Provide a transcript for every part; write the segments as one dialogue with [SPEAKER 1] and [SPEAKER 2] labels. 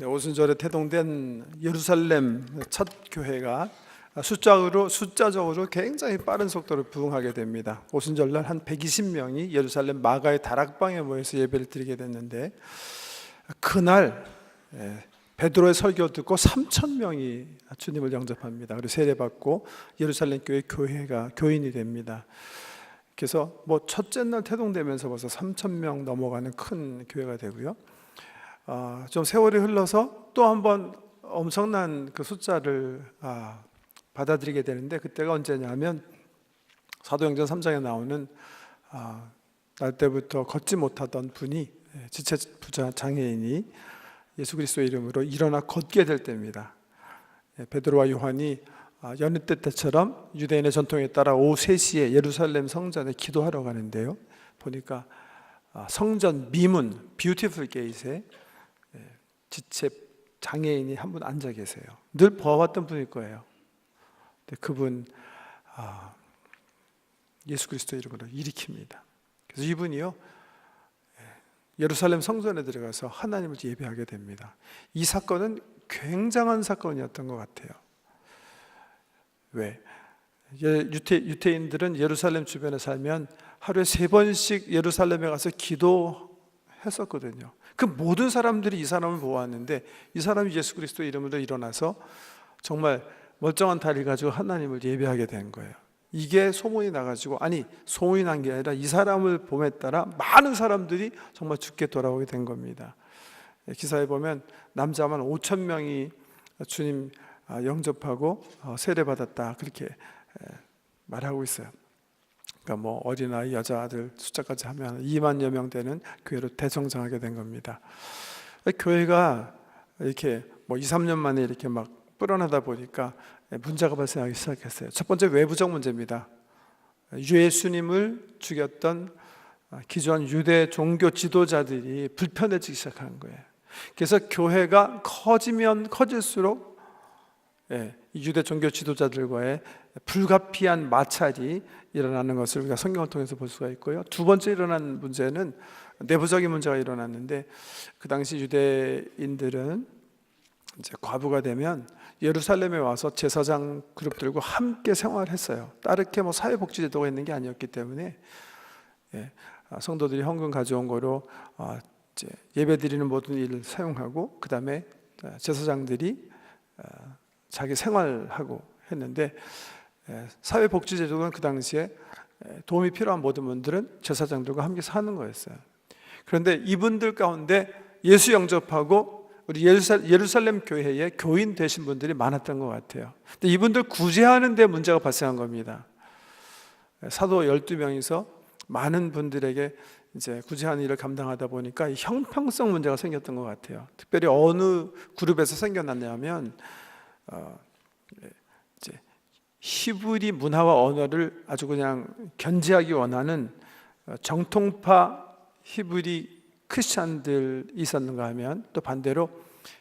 [SPEAKER 1] 오순절에 태동된 예루살렘 첫 교회가 숫자적으로 굉장히 빠른 속도로 부흥하게 됩니다. 오순절날 한 120명이 예루살렘 마가의 다락방에 모여서 예배를 드리게 됐는데, 그날 베드로의 설교 듣고 3,000명이 주님을 영접합니다. 그리고 세례받고 예루살렘 교회가 교인이 됩니다. 그래서 첫째 날 태동되면서 벌써 3,000명 넘어가는 큰 교회가 되고요. 좀 세월이 흘러서 또 한 번 엄청난 그 숫자를 받아들이게 되는데, 그때가 언제냐면 사도행전 3장에 나오는 날 때부터 걷지 못하던 분이, 지체부자 장애인이 예수 그리스도의 이름으로 일어나 걷게 될 때입니다. 베드로와 요한이 여느 때처럼 유대인의 전통에 따라 오후 3시에 예루살렘 성전에 기도하러 가는데요, 보니까 성전 미문 뷰티풀 게이트에 지체 장애인이 한 분 앉아 계세요. 늘 보아왔던 분일 거예요. 근데 그분 예수 그리스도의 이름으로 일으킵니다. 그래서 이분이요, 예루살렘 성전에 들어가서 하나님을 예배하게 됩니다. 이 사건은 굉장한 사건이었던 것 같아요. 왜? 유태인들은 예루살렘 주변에 살면 하루에 3번씩 예루살렘에 가서 기도했었거든요. 그 모든 사람들이 이 사람을 보았는데, 이 사람이 예수 그리스도의 이름으로 일어나서 정말 멀쩡한 다리를 가지고 하나님을 예배하게 된 거예요. 이게 소문이 나가지고, 소문이 난 게 아니라 이 사람을 봄에 따라 많은 사람들이 정말 죽게 돌아오게 된 겁니다. 기사에 보면 남자만 5,000명이 주님 영접하고 세례받았다, 그렇게 말하고 있어요. 그러니까 어린아이, 여자아들 숫자까지 하면 2만여 명 되는 교회로 대성장하게 된 겁니다. 교회가 이렇게 2, 3년 만에 이렇게 막 불어나다 보니까 문제가 발생하기 시작했어요. 첫 번째, 외부적 문제입니다. 예수님을 죽였던 기존 유대 종교 지도자들이 불편해지기 시작하는 거예요. 그래서 교회가 커지면 커질수록 유대 종교 지도자들과의 불가피한 마찰이 일어나는 것을 우리가 성경을 통해서 볼 수가 있고요. 두 번째 일어난 문제는 내부적인 문제가 일어났는데, 그 당시 유대인들은 이제 과부가 되면 예루살렘에 와서 제사장 그룹들과 함께 생활했어요. 따르게 사회복지제도가 있는 게 아니었기 때문에 성도들이 헌금 가져온 거로 이제 예배드리는 모든 일을 사용하고, 그 다음에 제사장들이 자기 생활하고 했는데, 사회복지제도는 그 당시에 도움이 필요한 모든 분들은 제사장들과 함께 사는 거였어요. 그런데 이분들 가운데 예수 영접하고 우리 예루살렘 교회에 교인 되신 분들이 많았던 것 같아요. 근데 이분들 구제하는 데 문제가 발생한 겁니다. 사도 12명이서 많은 분들에게 이제 구제하는 일을 감당하다 보니까 형평성 문제가 생겼던 것 같아요. 특별히 어느 그룹에서 생겨났냐면 이제 히브리 문화와 언어를 아주 그냥 견지하기 원하는 정통파 히브리 크리스찬들이 있었는가 하면, 또 반대로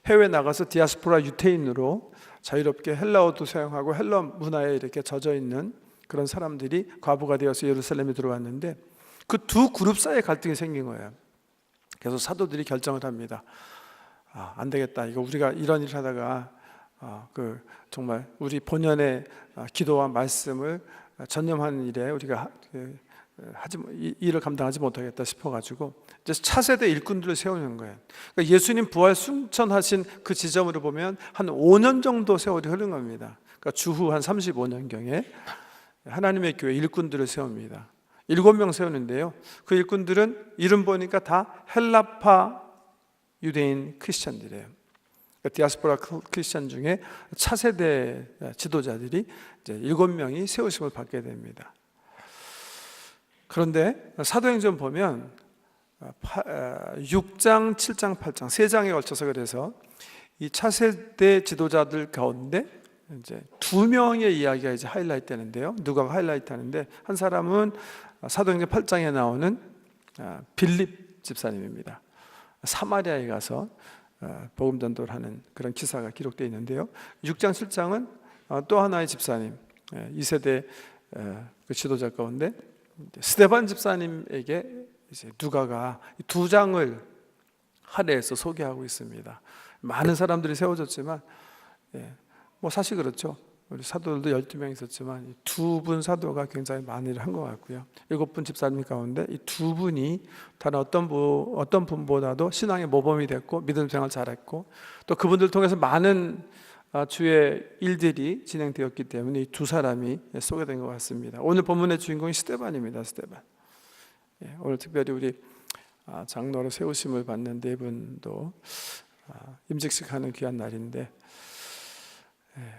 [SPEAKER 1] 해외 나가서 디아스포라 유태인으로 자유롭게 헬라어도 사용하고 헬라 문화에 이렇게 젖어 있는 그런 사람들이 과부가 되어서 예루살렘에 들어왔는데, 그 두 그룹 사이에 갈등이 생긴 거예요. 그래서 사도들이 결정을 합니다. 안 되겠다. 이거 우리가 이런 일을 하다가 정말 우리 본연의 기도와 말씀을 전념하는 일에 우리가 일을 감당하지 못하겠다 싶어가지고 이제 차세대 일꾼들을 세우는 거예요. 그러니까 예수님 부활 승천하신 그 지점으로 보면 한 5년 정도 세월이 흐른 겁니다. 그러니까 주후 한 35년경에 하나님의 교회 일꾼들을 세웁니다. 7명 세우는데요, 그 일꾼들은 이름 보니까 다 헬라파 유대인 크리스찬들이에요. 디아스포라 크리스찬 중에 차세대 지도자들이 이제 7명이 세우심을 받게 됩니다. 그런데 사도행전 보면 6장, 7장, 8장 3장에 걸쳐서, 그래서 이 차세대 지도자들 가운데 이제 2명의 이야기가 이제 하이라이트 되는데요. 누가 하이라이트 하는데, 한 사람은 사도행전 8장에 나오는 빌립 집사님입니다. 사마리아에 가서 복음 전도를 하는 그런 기사가 기록되어 있는데요. 6장, 7장은 또 하나의 집사님, 2세대 그 지도자 가운데 스데반 집사님에게 이제 누가가 2장을 할애해서 소개하고 있습니다. 많은 사람들이 세워졌지만, 뭐 사실 그렇죠. 우리 사도들도 12명 있었지만 두 분 사도가 굉장히 많은 일을 한 것 같고요. 7분 집사님 가운데 이 두 분이 다른 어떤 분보다도 신앙의 모범이 됐고 믿음 생활 잘했고, 또 그분들 통해서 많은 주의 일들이 진행되었기 때문에 이 두 사람이 소개된 것 같습니다. 오늘 본문의 주인공이 스데반입니다. 스데반. 오늘 특별히 우리 장로로 세우심을 받는 네 분도 임직식하는 귀한 날인데,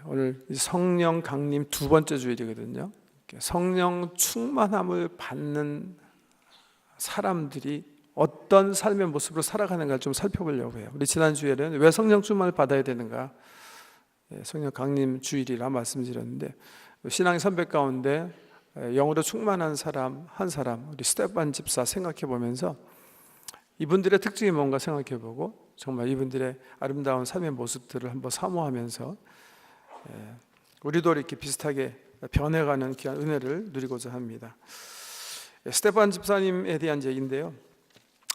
[SPEAKER 1] 오늘 성령 강림 두 번째 주일이거든요. 성령 충만함을 받는 사람들이 어떤 삶의 모습으로 살아가는가를 좀 살펴보려고 해요. 우리 지난 주일에는 왜 성령 충만을 받아야 되는가, 성령 강림 주일이라 말씀드렸는데, 신앙의 선배 가운데 영으로 충만한 사람 한 사람, 우리 스데반 집사 생각해 보면서 이분들의 특징이 뭔가 생각해 보고, 정말 이분들의 아름다운 삶의 모습들을 한번 사모하면서 우리도 이렇게 비슷하게 변해가는 귀한 은혜를 누리고자 합니다. 스데반 집사님에 대한 얘기인데요,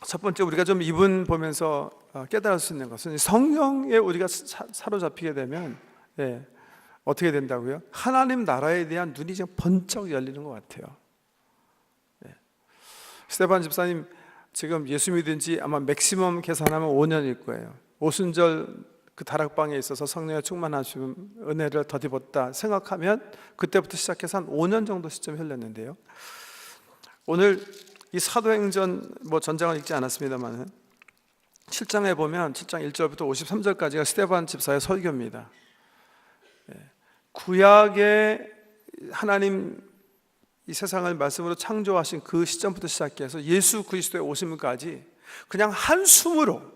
[SPEAKER 1] 첫 번째 우리가 좀 이분 보면서 깨달을 수 있는 것은, 성령에 우리가 사로잡히게 되면 어떻게 된다고요? 하나님 나라에 대한 눈이 좀 번쩍 열리는 것 같아요. 스데반 집사님 지금 예수 믿은 지 아마 맥시멈 계산하면 5년일 거예요. 오순절 그 다락방에 있어서 성령의 충만하심 은혜를 덧입었다 생각하면 그때부터 시작해서 한 5년 정도 시점이 흘렀는데요, 오늘 이 사도행전 전장을 읽지 않았습니다만 7장에 보면 7장 1절부터 53절까지가 스데반 집사의 설교입니다. 구약의 하나님 이 세상을 말씀으로 창조하신 그 시점부터 시작해서 예수 그리스도의 오심까지 그냥 한숨으로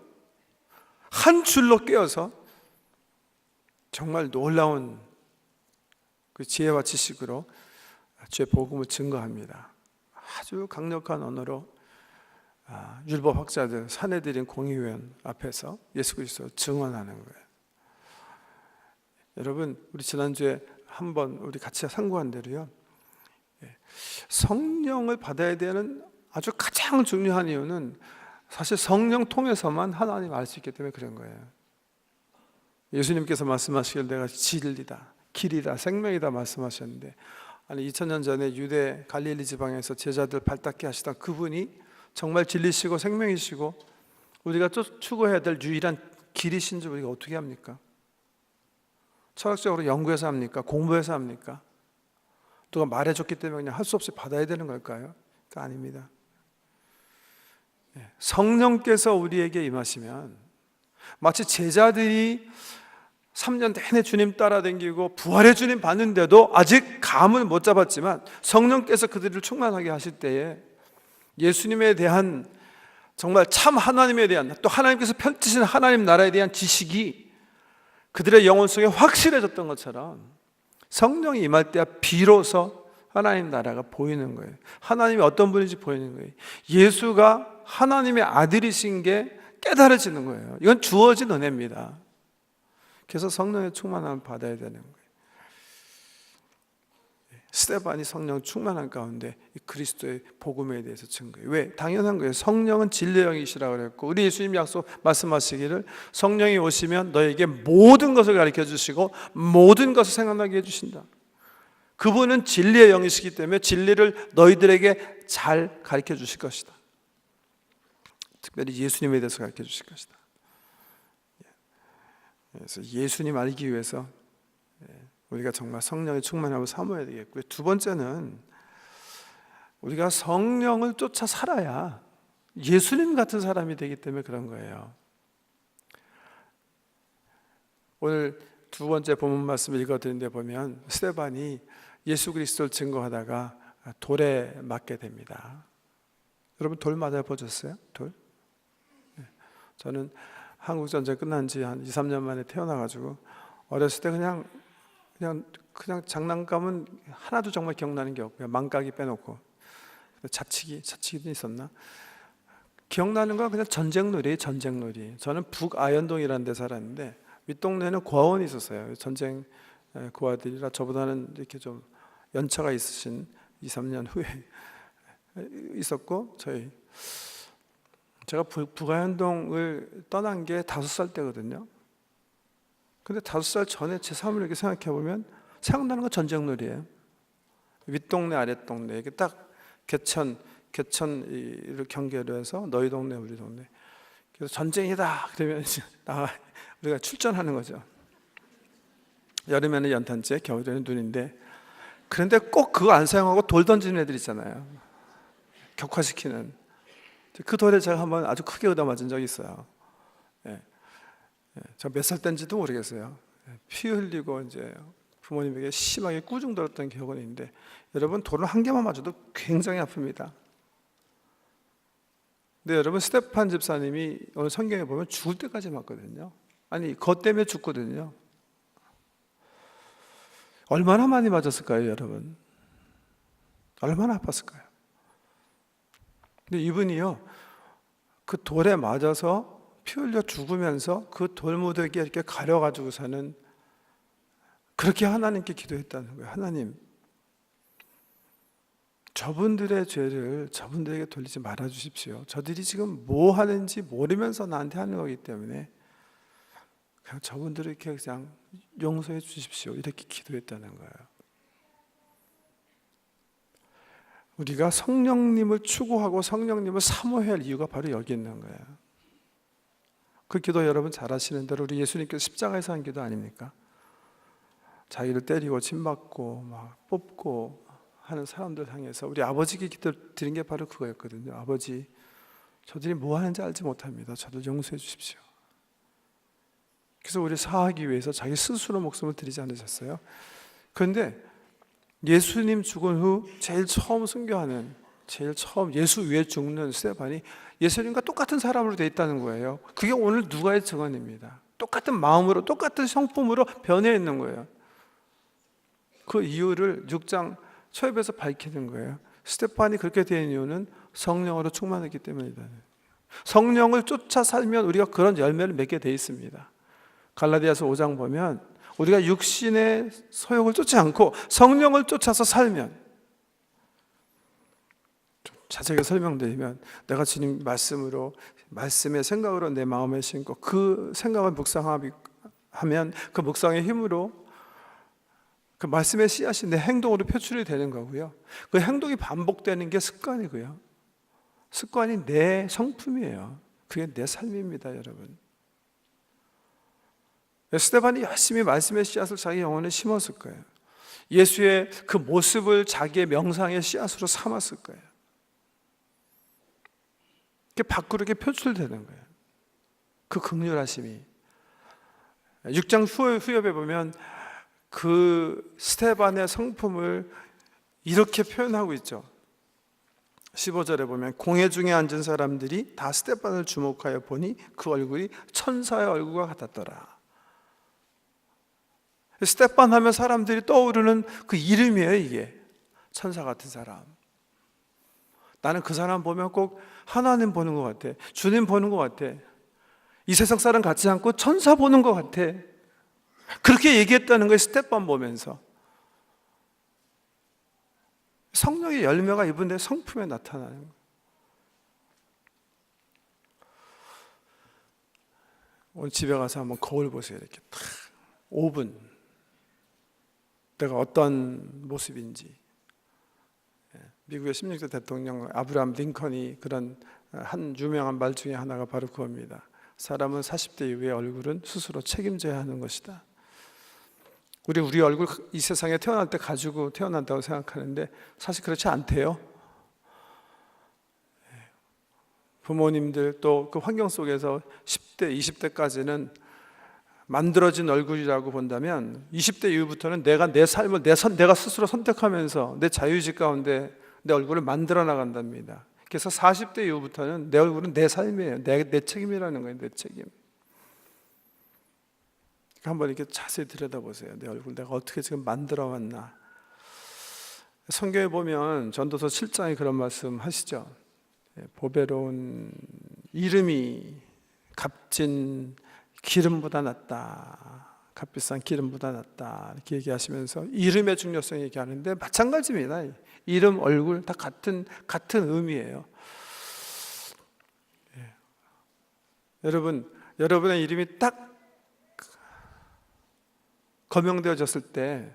[SPEAKER 1] 한 줄로 꿰어서 정말 놀라운 그 지혜와 지식으로 주의 복음을 증거합니다. 아주 강력한 언어로 율법 학자들, 산헤드린 공의위원 앞에서 예수 그리스도를 증언하는 거예요. 여러분, 우리 지난주에 한번 우리 같이 상고한 대로요, 성령을 받아야 되는 아주 가장 중요한 이유는 사실 성령 통해서만 하나님 알 수 있기 때문에 그런 거예요. 예수님께서 말씀하시길 내가 진리다, 길이다, 생명이다 말씀하셨는데, 아니 2000년 전에 유대 갈릴리 지방에서 제자들 발닦게 하시던 그분이 정말 진리시고 생명이시고 우리가 추구해야 될 유일한 길이신 줄 우리가 어떻게 합니까? 철학적으로 연구해서 합니까? 공부해서 합니까? 누가 말해줬기 때문에 그냥 할 수 없이 받아야 되는 걸까요? 그거 아닙니다. 성령께서 우리에게 임하시면 마치 제자들이 3년 내내 주님 따라다니고 부활의 주님 봤는데도 아직 감을 못 잡았지만 성령께서 그들을 충만하게 하실 때에 예수님에 대한, 정말 참 하나님에 대한, 또 하나님께서 펼치신 하나님 나라에 대한 지식이 그들의 영혼 속에 확실해졌던 것처럼 성령이 임할 때야 비로소 하나님 나라가 보이는 거예요. 하나님이 어떤 분인지 보이는 거예요. 예수가 하나님의 아들이신 게 깨달아지는 거예요. 이건 주어진 은혜입니다. 그래서 성령의 충만함을 받아야 되는 거예요. 스데반이 성령 충만한 가운데 이 그리스도의 복음에 대해서 증거해요. 왜? 당연한 거예요. 성령은 진리의 영이시라고 그랬고, 우리 예수님 약속 말씀하시기를 성령이 오시면 너에게 모든 것을 가르쳐 주시고 모든 것을 생각나게 해주신다. 그분은 진리의 영이시기 때문에 진리를 너희들에게 잘 가르쳐 주실 것이다. 특별히 예수님에 대해서 가르쳐 주실 것이다. 그래서 예수님 알기 위해서 우리가 정말 성령의 충만함을 사모해야 되겠고요. 두 번째는 우리가 성령을 쫓아 살아야 예수님 같은 사람이 되기 때문에 그런 거예요. 오늘 두 번째 본문 말씀을 읽어드린 데 보면 스데반이 예수 그리스도를 증거하다가 돌에 맞게 됩니다. 여러분 돌 맞아 보셨어요? 돌? 저는 한국전쟁 끝난 지 한 2, 3년 만에 태어나가지고 어렸을 때 그냥 장난감은 하나도 정말 기억나는 게 없고요. 망까기 빼놓고 자치기도 있었나? 기억나는 건 그냥 전쟁놀이. 저는 북아현동이라는 데 살았는데 윗동네는 고아원이 있었어요. 전쟁 고아들이라 저보다는 이렇게 좀 연차가 있으신 2, 3년 후에 있었고, 제가 북아현동을 떠난 게 5살 때거든요. 근데 5살 전에 제 삶을 이렇게 생각해 보면 생각나는 건 전쟁놀이에요. 윗동네 아랫동네 이게 딱 개천을 경계로 해서 너희 동네 우리 동네. 그래서 전쟁이다 그러면 우리가 출전하는 거죠. 여름에는 연탄재, 겨울에는 눈인데, 그런데 꼭 그거 안 사용하고 돌 던지는 애들 있잖아요. 격화시키는. 그 돌에 제가 한번 아주 크게 얻어맞은 적이 있어요. 예. 제가 몇 살 때인지도 모르겠어요. 피 흘리고 이제 부모님에게 심하게 꾸중 들었던 기억은 있는데, 여러분 돌을 한 개만 맞아도 굉장히 아픕니다. 근데 여러분 스테판 집사님이 오늘 성경에 보면 죽을 때까지 맞거든요. 아니 그것 때문에 죽거든요. 얼마나 많이 맞았을까요, 여러분? 얼마나 아팠을까요? 근데 이분이요, 그 돌에 맞아서 피 흘려 죽으면서 그 돌무더기에 이렇게 가려가지고서는 그렇게 하나님께 기도했다는 거예요. 하나님, 저분들의 죄를 저분들에게 돌리지 말아 주십시오. 저들이 지금 뭐 하는지 모르면서 나한테 하는 거기 때문에 그냥 저분들을 이렇게 그냥 용서해 주십시오. 이렇게 기도했다는 거예요. 우리가 성령님을 추구하고 성령님을 사모해야 할 이유가 바로 여기 있는 거예요. 그 기도 여러분 잘 아시는 대로 우리 예수님께서 십자가에서 한 기도 아닙니까? 자기를 때리고 침맞고 막 뽑고 하는 사람들 향해서 우리 아버지께 기도 드린 게 바로 그거였거든요. 아버지, 저들이 뭐 하는지 알지 못합니다. 저들 용서해 주십시오. 그래서 우리 사하기 위해서 자기 스스로 목숨을 드리지 않으셨어요. 그런데 예수님 죽은 후 제일 처음 순교하는, 제일 처음 예수 위에 죽는 스데반이 예수님과 똑같은 사람으로 되어 있다는 거예요. 그게 오늘 누가의 증언입니다. 똑같은 마음으로 똑같은 성품으로 변해 있는 거예요. 그 이유를 6장 초입에서 밝히는 거예요. 스데반이 그렇게 된 이유는 성령으로 충만했기 때문이다. 성령을 쫓아 살면 우리가 그런 열매를 맺게 돼 있습니다. 갈라디아서 5장 보면 우리가 육신의 소욕을 쫓지 않고 성령을 쫓아서 살면, 좀 자세하게 설명드리면, 내가 주님 말씀으로, 말씀의 생각으로 내 마음에 심고 그 생각을 묵상하면 그 묵상의 힘으로 그 말씀의 씨앗이 내 행동으로 표출이 되는 거고요. 그 행동이 반복되는 게 습관이고요. 습관이 내 성품이에요. 그게 내 삶입니다, 여러분. 스데반이 열심히 말씀의 씨앗을 자기 영혼에 심었을 거예요. 예수의 그 모습을 자기의 명상의 씨앗으로 삼았을 거예요. 그게 밖으로 이렇게 표출되는 거예요. 그 긍휼하심이. 6장 후엽에 보면 그 스데반의 성품을 이렇게 표현하고 있죠. 15절에 보면 공회 중에 앉은 사람들이 다 스데반을 주목하여 보니 그 얼굴이 천사의 얼굴과 같았더라. 스데반 하면 사람들이 떠오르는 그 이름이에요. 이게 천사 같은 사람. 나는 그 사람 보면 꼭 하나님 보는 것 같아, 주님 보는 것 같아, 이 세상 사람 같지 않고 천사 보는 것 같아. 그렇게 얘기했다는 거예요. 스데반 보면서. 성령의 열매가 이분의 성품에 나타나는 거예요. 오늘 집에 가서 한번 거울 보세요. 이렇게 딱 5분 내가 어떤 모습인지. 미국의 16대 대통령 아브라함 링컨이 그런 한 유명한 말 중에 하나가 바로 그겁니다. 사람은 40대 이후의 얼굴은 스스로 책임져야 하는 것이다. 우리 얼굴 이 세상에 태어날 때 가지고 태어난다고 생각하는데 사실 그렇지 않대요. 부모님들 또 그 환경 속에서 10대, 20대까지는 만들어진 얼굴이라고 본다면 20대 이후부터는 내가 내 삶을 내가 스스로 선택하면서 내 자유의지 가운데 내 얼굴을 만들어 나간답니다. 그래서 40대 이후부터는 내 얼굴은 내 삶이에요. 내 책임이라는 거예요. 내 책임. 한번 이렇게 자세히 들여다보세요. 내 얼굴 내가 어떻게 지금 만들어 왔나. 성경에 보면 전도서 7장에 그런 말씀 하시죠. 보배로운 이름이 값진 기름보다 낫다, 값비싼 기름보다 낫다, 이렇게 얘기하시면서 이름의 중요성 얘기하는데 마찬가지입니다. 이름, 얼굴 다 같은 의미예요. 여러분의 이름이 딱 거명되어졌을 때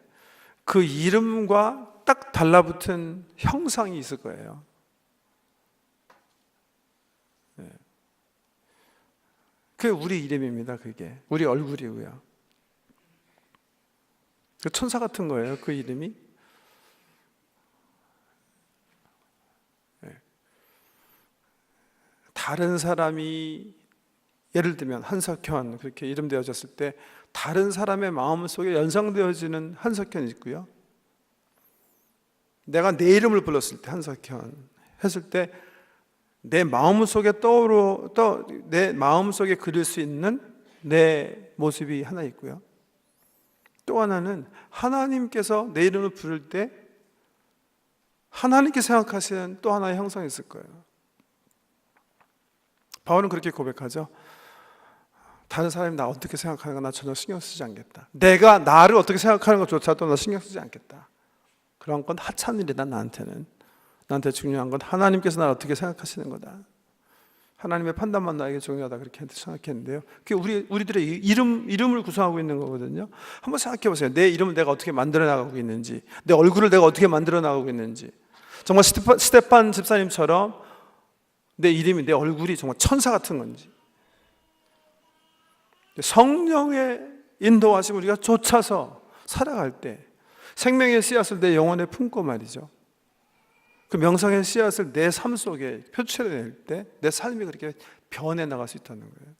[SPEAKER 1] 그 이름과 딱 달라붙은 형상이 있을 거예요. 그게 우리 이름입니다. 그게 우리 얼굴이고요. 천사 같은 거예요. 그 이름이. 다른 사람이 예를 들면 한석현 그렇게 이름 되어졌을 때 다른 사람의 마음 속에 연상되어지는 한석현이 있고요. 내가 내 이름을 불렀을 때 한석현 했을 때 내 마음 속에 내 마음 속에 그릴 수 있는 내 모습이 하나 있고요. 또 하나는 하나님께서 내 이름을 부를 때 하나님께 생각하시는 또 하나의 형상이 있을 거예요. 바울은 그렇게 고백하죠. 다른 사람이 나 어떻게 생각하는 거 나 전혀 신경 쓰지 않겠다. 내가 나를 어떻게 생각하는 것조차도 나 신경 쓰지 않겠다. 그런 건 하찮으리다. 나한테 중요한 건 하나님께서 나를 어떻게 생각하시는 거다. 하나님의 판단만 나에게 중요하다 그렇게 생각했는데요. 그게 우리들의 이름을 구성하고 있는 거거든요. 한번 생각해 보세요. 내 이름을 내가 어떻게 만들어 나가고 있는지, 내 얼굴을 내가 어떻게 만들어 나가고 있는지. 정말 스테판 집사님처럼 내 이름이, 내 얼굴이 정말 천사 같은 건지, 성령의 인도하심을 우리가 쫓아서 살아갈 때 생명의 씨앗을 내 영혼에 품고 말이죠. 그 명성의 씨앗을 내 삶 속에 표출해낼 때 내 삶이 그렇게 변해 나갈 수 있다는 거예요.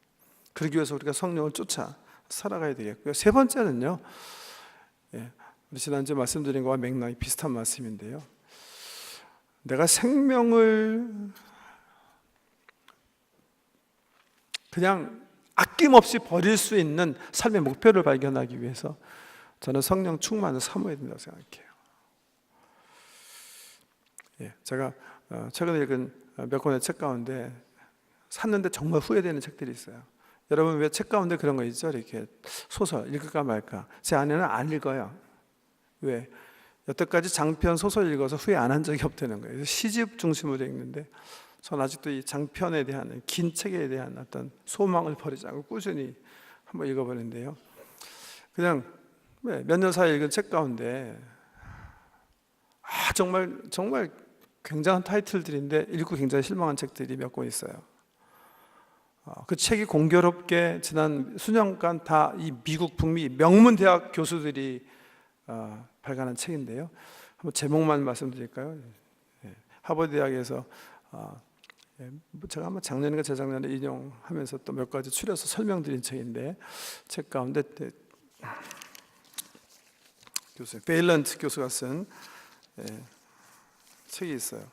[SPEAKER 1] 그러기 위해서 우리가 성령을 쫓아 살아가야 되겠고요. 세 번째는요, 우리 지난주에 말씀드린 것과 맥락이 비슷한 말씀인데요, 내가 생명을 그냥 아낌없이 버릴 수 있는 삶의 목표를 발견하기 위해서 저는 성령 충만을 사모해야 된다고 생각해요. 제가 최근에 읽은 몇 권의 책 가운데 샀는데 정말 후회되는 책들이 있어요. 여러분 왜 책 가운데 그런 거 있죠? 이렇게 소설 읽을까 말까. 제 아내는 안 읽어요. 왜? 여태까지 장편 소설 읽어서 후회 안 한 적이 없다는 거예요. 시집 중심으로 읽는데 전 아직도 이 장편에 대한, 긴 책에 대한 어떤 소망을 버리지 않고 꾸준히 한번 읽어보는데요, 그냥 몇 년 사이에 읽은 책 가운데 정말 굉장한 타이틀들인데 읽고 굉장히 실망한 책들이 몇 권 있어요. 그 책이 공교롭게 지난 수년간 다 이 미국 북미 명문 대학 교수들이 발간한 책인데요, 한번 제목만 말씀드릴까요? 하버드 대학에서 제가 아마 작년인가 재작년에 인용하면서 또 몇 가지 추려서 설명드린 책인데, 책 가운데 베일런트 교수가 쓴 책이 있어요.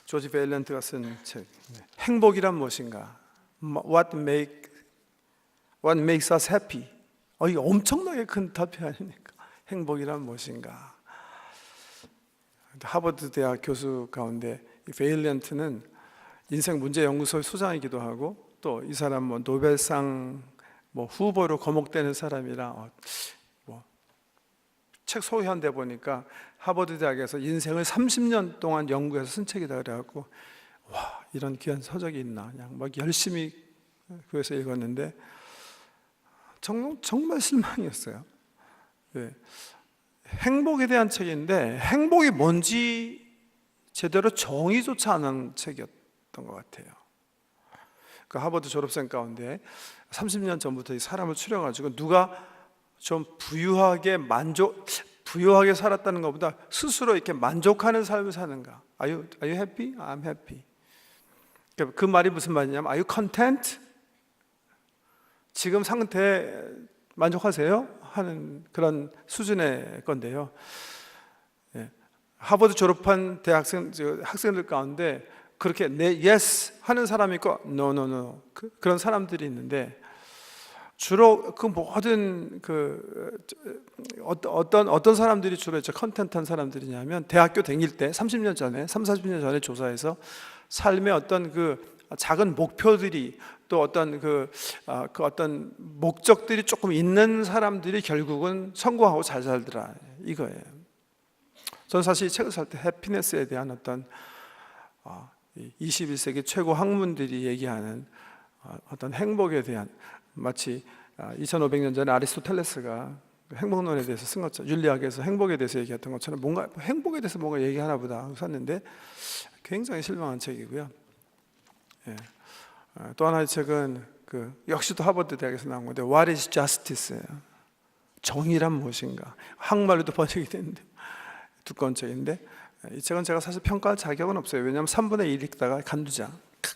[SPEAKER 1] 조지 베일런트가 쓴 책, 행복이란 무엇인가? What makes us happy? 이게 엄청나게 큰 답이 아닙니까? 행복이란 무엇인가? 하버드 대학 교수 가운데 이 베일런트는 인생 문제 연구소의 소장이기도 하고, 또 이 사람 노벨상 후보로 거목되는 사람이라 책 소개한 데 보니까 하버드 대학에서 인생을 30년 동안 연구해서 쓴 책이다 그래갖고, 와, 이런 귀한 서적이 있나 그냥 열심히 그래서 읽었는데 정말 실망이었어요. 행복에 대한 책인데 행복이 뭔지 제대로 정의조차 안 한 책이었던 것 같아요. 그 하버드 졸업생 가운데 30년 전부터 이 사람을 추려가지고 누가 좀 부유하게 살았다는 것보다 스스로 이렇게 만족하는 삶을 사는가? Are you happy? I'm happy. 그 말이 무슨 말이냐면 Are you content? 지금 상태에 만족하세요? 하는 그런 수준의 건데요. 하버드 졸업한 학생들 가운데 그렇게 yes 하는 사람이 있고 no 그런 사람들이 있는데, 주로 그 모든 어떤 사람들이 주로 컨텐트한 사람들이냐면, 대학교 다닐 때 30년 전에 40년 전에 조사해서 삶의 어떤 작은 목표들이, 또 어떤 어떤 목적들이 조금 있는 사람들이 결국은 성공하고 잘 살더라 이거예요. 저는 사실 이 책을 살 때 해피니스에 대한 어떤 21세기 최고 학문들이 얘기하는 어떤 행복에 대한, 마치 2500년 전에 아리스토텔레스가 행복론에 대해서 쓴 것처럼, 율리학에서 행복에 대해서 얘기했던 것처럼 뭔가 행복에 대해서 뭔가 얘기하나 보다 샀는데 굉장히 실망한 책이고요. 예. 또 하나의 책은 역시 또 하버드 대학에서 나온 건데 What is Justice예요. 정의란 무엇인가. 한국말로도 번역이 됐는데 두꺼운 책인데, 이 책은 제가 사실 평가할 자격은 없어요. 왜냐하면 3분의 1 읽다가 간두자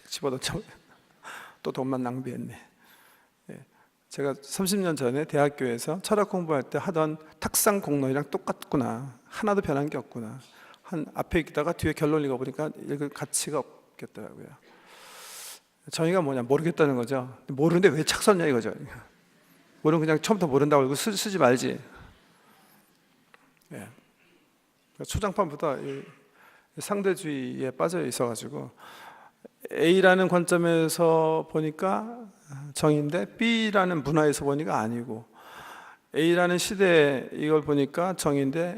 [SPEAKER 1] 집어넣자 또 돈만 낭비했네. 제가 30년 전에 대학교에서 철학 공부할 때 하던 탁상 공론이랑 똑같구나, 하나도 변한 게 없구나, 한 앞에 읽다가 뒤에 결론 읽어보니까 읽을 가치가 없겠더라고요. 정의가 뭐냐 모르겠다는 거죠. 모르는데 왜 책 썼냐 이거죠. 모르면 그냥 처음부터 모른다고 읽고 쓰지 말지. 예. 초장판부터 상대주의에 빠져 있어가지고 A라는 관점에서 보니까 정의인데 B라는 문화에서 보니까 아니고, A라는 시대에 이걸 보니까 정의인데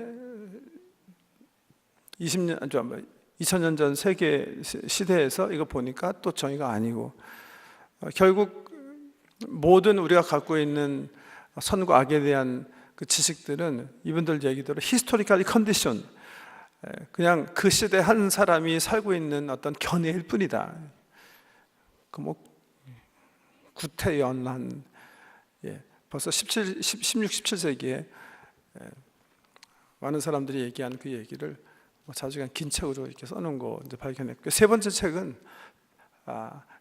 [SPEAKER 1] 2000년 전 세계 시대에서 이거 보니까 또 정의가 아니고, 결국 모든 우리가 갖고 있는 선과 악에 대한 그 지식들은 이분들 얘기대로 historically conditioned, 그냥 그 시대 한 사람이 살고 있는 어떤 견해일 뿐이다. 구태연한, 벌써 16, 17세기에 많은 사람들이 얘기한 그 얘기를 자주 그냥 긴 책으로 이렇게 써놓은 거 이제 발견했고, 세 번째 책은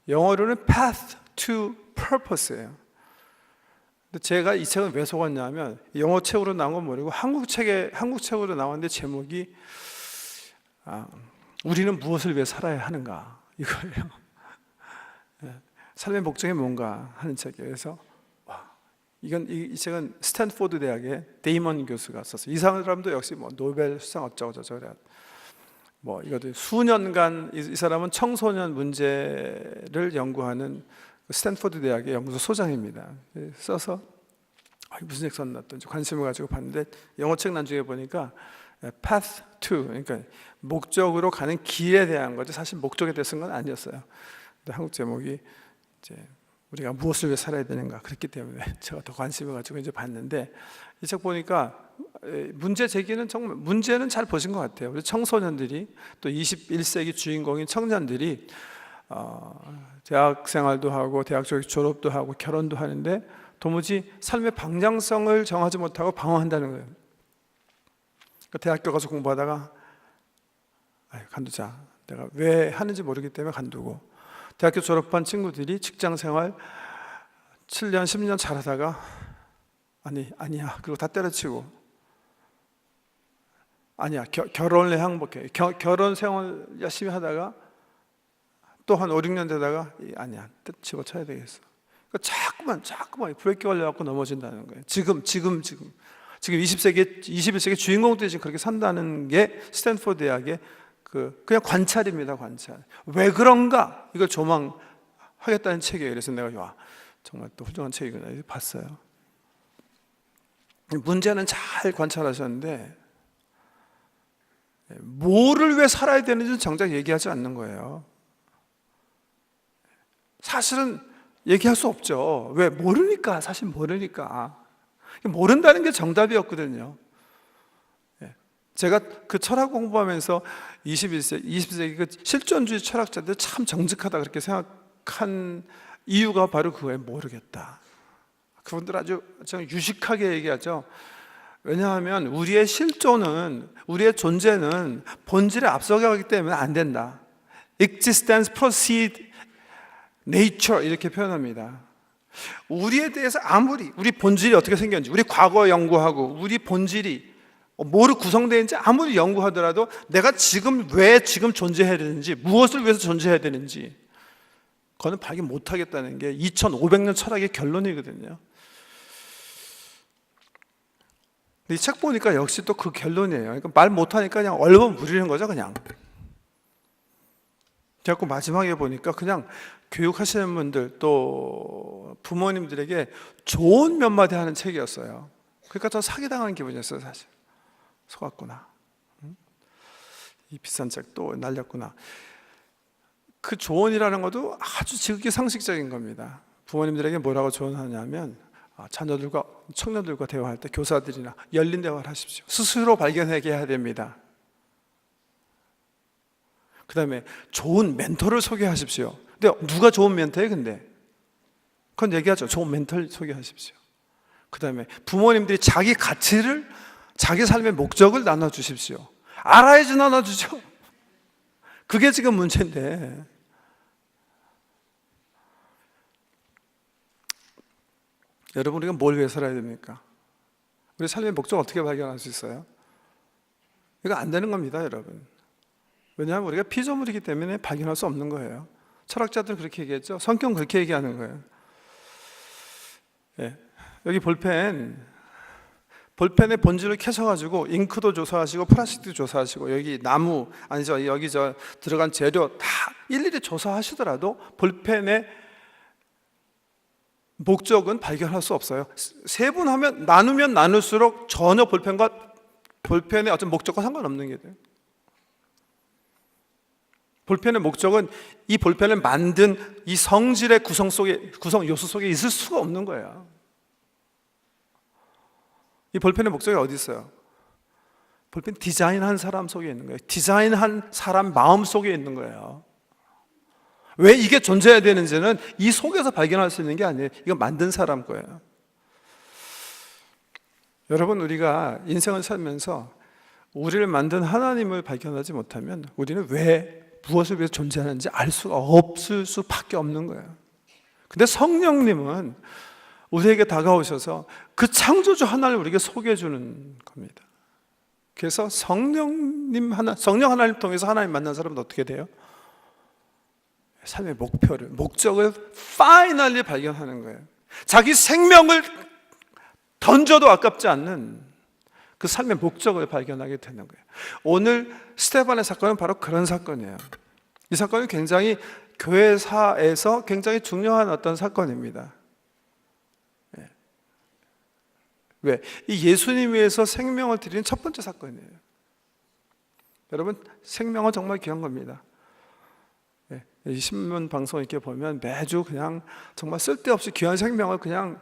[SPEAKER 1] 영어로는 Path to Purpose예요. 근데 제가 이 책은 왜 속았냐면 영어 책으로 나온 건 모르고 한국 책으로 나왔는데 제목이 우리는 무엇을 위해 살아야 하는가 이거예요. 삶의 목적이 뭔가 하는 책이에요. 그래서 이 책은 스탠포드 대학의 데이먼 교수가 썼어요. 이 사람도 역시 노벨 수상 어쩌고저쩌고 이것도 수년간 이 사람은 청소년 문제를 연구하는 스탠포드 대학의 연구소 소장입니다. 써서 무슨 책 썼나 또 관심을 가지고 봤는데, 영어책 나중에 보니까 path to, 그러니까 목적으로 가는 길에 대한 거죠. 사실 목적에 대해 쓴 건 아니었어요. 근데 한국 제목이 이제 우리가 무엇을 위해 살아야 되는가, 그렇기 때문에 제가 더 관심을 가지고 이제 봤는데, 이 책 보니까 문제 제기는 정말 문제는 잘 보신 것 같아요. 우리 청소년들이, 또 21세기 주인공인 청년들이 대학 생활도 하고 대학 졸업도 하고 결혼도 하는데 도무지 삶의 방향성을 정하지 못하고 방황한다는 거예요. 대학교 가서 공부하다가 간두자, 내가 왜 하는지 모르기 때문에 간두고, 대학교 졸업한 친구들이 직장 생활 7년 10년 잘하다가 아니야 그리고 다 때려치고, 아니야 결혼을 행복해, 결혼 생활 열심히 하다가 또 한 5, 6년 되다가 아니야 집어쳐야 되겠어. 그러니까 자꾸만 브레이크 걸려갖고 넘어진다는 거예요. 지금 21세기 주인공들이 지금 그렇게 산다는 게 스탠포드 대학의 그냥 관찰입니다. 관찰. 왜 그런가? 이걸 조망하겠다는 책이에요. 그래서 내가 정말 또 훌륭한 책이구나 이렇게 봤어요. 문제는 잘 관찰하셨는데 뭐를 왜 살아야 되는지 정작 얘기하지 않는 거예요. 사실은 얘기할 수 없죠. 왜? 모르니까. 사실 모르니까. 모른다는 게 정답이었거든요. 제가 그 철학 공부하면서 20세기 그 실존주의 철학자들 참 정직하다 그렇게 생각한 이유가 바로 그거예요. 모르겠다. 그분들 아주 유식하게 얘기하죠. 왜냐하면 우리의 실존은, 우리의 존재는 본질에 앞서가기 때문에 안 된다. Existence precedes nature 이렇게 표현합니다. 우리에 대해서 우리 본질이 어떻게 생겼는지, 우리 과거 연구하고 우리 본질이 뭐로 구성되어 있는지 아무리 연구하더라도 내가 왜 지금 존재해야 되는지, 무엇을 위해서 존재해야 되는지 그거는 발견 못하겠다는 게 2500년 철학의 결론이거든요. 이 책 보니까 역시 또 그 결론이에요. 그러니까 말 못하니까 그냥 얼버무리는 거죠. 그냥 자꾸 마지막에 보니까 그냥 교육하시는 분들 또 부모님들에게 좋은 몇 마디 하는 책이었어요. 그러니까 저 사기당한 기분이었어요. 사실 속았구나, 이 비싼 책 또 날렸구나. 그 조언이라는 것도 아주 지극히 상식적인 겁니다. 부모님들에게 뭐라고 조언하냐면 자녀들과 청년들과 대화할 때 교사들이나 열린 대화를 하십시오. 스스로 발견하게 해야 됩니다. 그 다음에 좋은 멘토를 소개하십시오. 근데 누가 좋은 멘토예요 근데? 그건 얘기하죠. 좋은 멘토를 소개하십시오. 그 다음에 부모님들이 자기 가치를, 자기 삶의 목적을 나눠주십시오. 알아야지 나눠주죠. 그게 지금 문제인데, 여러분 우리가 뭘 위해 살아야 됩니까? 우리 삶의 목적 어떻게 발견할 수 있어요? 이거 안 되는 겁니다 여러분. 왜냐하면 우리가 피조물이기 때문에 발견할 수 없는 거예요. 철학자들은 그렇게 얘기했죠. 성경은 그렇게 얘기하는 거예요. 예. 여기 볼펜의 본질을 캐셔가지고 잉크도 조사하시고 플라스틱도 조사하시고 여기 나무 아니죠 여기 들어간 재료 다 일일이 조사하시더라도 볼펜의 목적은 발견할 수 없어요. 세분하면 나누면 나눌수록 전혀 볼펜의 어떤 목적과 상관없는 게 돼요. 볼펜의 목적은 이 볼펜을 만든 이 성질의 구성 요소 속에 있을 수가 없는 거예요. 이 볼펜의 목적이 어디 있어요? 볼펜 디자인한 사람 속에 있는 거예요. 디자인한 사람 마음 속에 있는 거예요. 왜 이게 존재해야 되는지는 이 속에서 발견할 수 있는 게 아니에요. 이거 만든 사람 거예요. 여러분 우리가 인생을 살면서 우리를 만든 하나님을 발견하지 못하면 우리는 무엇을 위해서 존재하는지 알 수가 없을 수밖에 없는 거예요. 근데 성령님은 우리에게 다가오셔서 그 창조주 하나님을 우리에게 소개해 주는 겁니다. 그래서 성령 하나님 통해서 하나님 만난 사람은 어떻게 돼요? 삶의 목적을 파이널리 발견하는 거예요. 자기 생명을 던져도 아깝지 않는 그 삶의 목적을 발견하게 되는 거예요. 오늘 스데반의 사건은 바로 그런 사건이에요. 이 사건은 굉장히 교회사에서 굉장히 중요한 어떤 사건입니다. 왜? 이 예수님 위해서 생명을 드리는 첫 번째 사건이에요. 여러분 생명은 정말 귀한 겁니다. 이 신문 방송 이렇게 보면 매주 그냥 정말 쓸데없이 귀한 생명을 그냥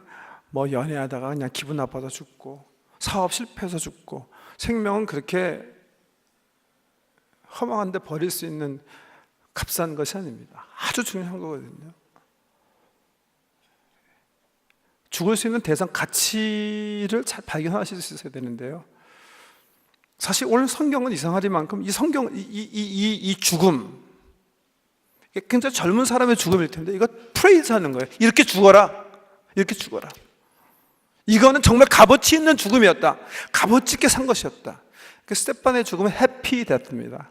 [SPEAKER 1] 뭐 연애하다가 그냥 기분 나빠서 죽고 사업 실패해서 죽고, 생명은 그렇게 허망한데 버릴 수 있는 값싼 것이 아닙니다. 아주 중요한 거거든요. 죽을 수 있는 대상 가치를 잘 발견하실 수 있어야 되는데요. 사실 오늘 성경은 이상하리만큼 이 성경 이 죽음, 굉장히 젊은 사람의 죽음일 텐데 이거 프레이즈하는 거예요. 이렇게 죽어라, 이렇게 죽어라. 이거는 정말 값어치 있는 죽음이었다. 값어치 있게 산 것이었다. 스데반의 죽음은 해피 데스입니다.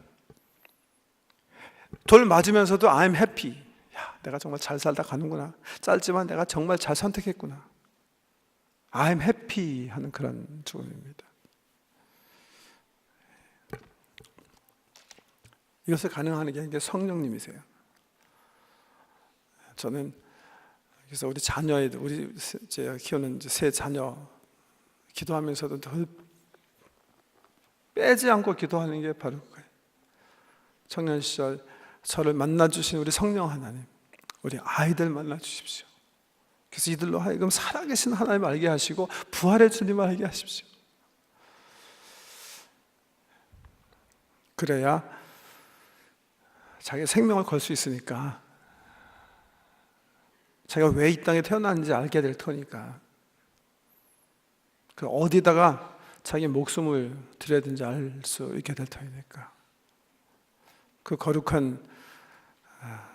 [SPEAKER 1] 돌 맞으면서도 I'm happy. 야, 내가 정말 잘 살다 가는구나. 짧지만 내가 정말 잘 선택했구나. I'm happy 하는 그런 죽음입니다. 이것을 가능하는 게 성령님이세요. 저는 그래서 우리 자녀애들, 제가 키우는 세 자녀 기도하면서도 늘 빼지 않고 기도하는 게 바로 그거예요. 청년 시절 저를 만나주신 우리 성령 하나님, 우리 아이들 만나주십시오. 그래서 이들로 하여금 살아계신 하나님 알게 하시고 부활의 주님 알게 하십시오. 그래야 자기 생명을 걸 수 있으니까, 자기가 왜 이 땅에 태어났는지 알게 될 터니까, 그 어디다가 자기 목숨을 드려야 되는지 알 수 있게 될 터이니까, 그 거룩한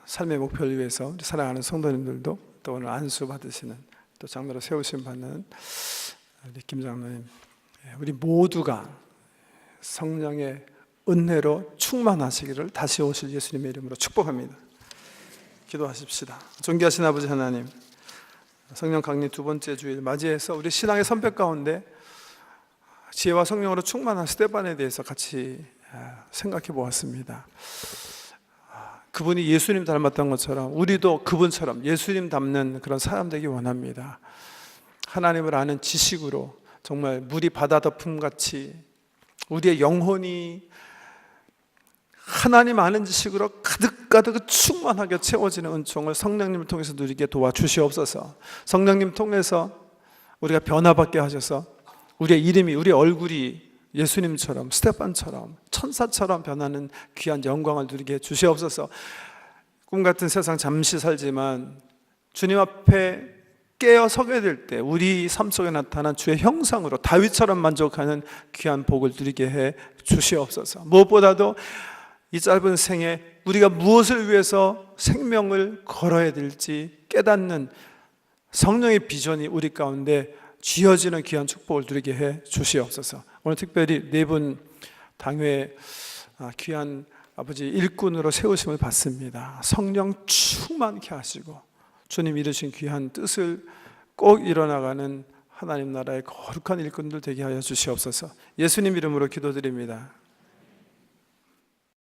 [SPEAKER 1] 삶의 목표를 위해서 우리 사랑하는 성도님들도 또 오늘 안수 받으시는, 또 장로로 세우심 받는 우리 김 장로님, 우리 모두가 성령의 은혜로 충만하시기를 다시 오실 예수님의 이름으로 축복합니다. 기도하십시다. 존귀하신 아버지 하나님, 성령 강림 두 번째 주일 맞이해서 우리 신앙의 선배 가운데 지혜와 성령으로 충만한 스데반에 대해서 같이 생각해 보았습니다. 그분이 예수님 닮았던 것처럼 우리도 그분처럼 예수님 닮는 그런 사람 되기 원합니다. 하나님을 아는 지식으로 정말 물이 바다 덮음같이 우리의 영혼이 하나님 아는 지식으로 가득가득 충만하게 채워지는 은총을 성령님을 통해서 누리게 도와주시옵소서. 성령님 통해서 우리가 변화받게 하셔서 우리의 이름이, 우리의 얼굴이 예수님처럼, 스테판처럼, 천사처럼 변하는 귀한 영광을 누리게 해 주시옵소서. 꿈같은 세상 잠시 살지만 주님 앞에 깨어 서게 될 때 우리 삶 속에 나타난 주의 형상으로 다윗처럼 만족하는 귀한 복을 누리게 해 주시옵소서. 무엇보다도 이 짧은 생에 우리가 무엇을 위해서 생명을 걸어야 될지 깨닫는 성령의 비전이 우리 가운데 쥐어지는 귀한 축복을 누리게 해 주시옵소서. 오늘 특별히 네 분 당회 귀한 아버지 일꾼으로 세우심을 받습니다. 성령 충만케 하시고 주님 이루신 귀한 뜻을 꼭 이뤄나가는 하나님 나라의 거룩한 일꾼들 되게 하여 주시옵소서. 예수님 이름으로 기도드립니다.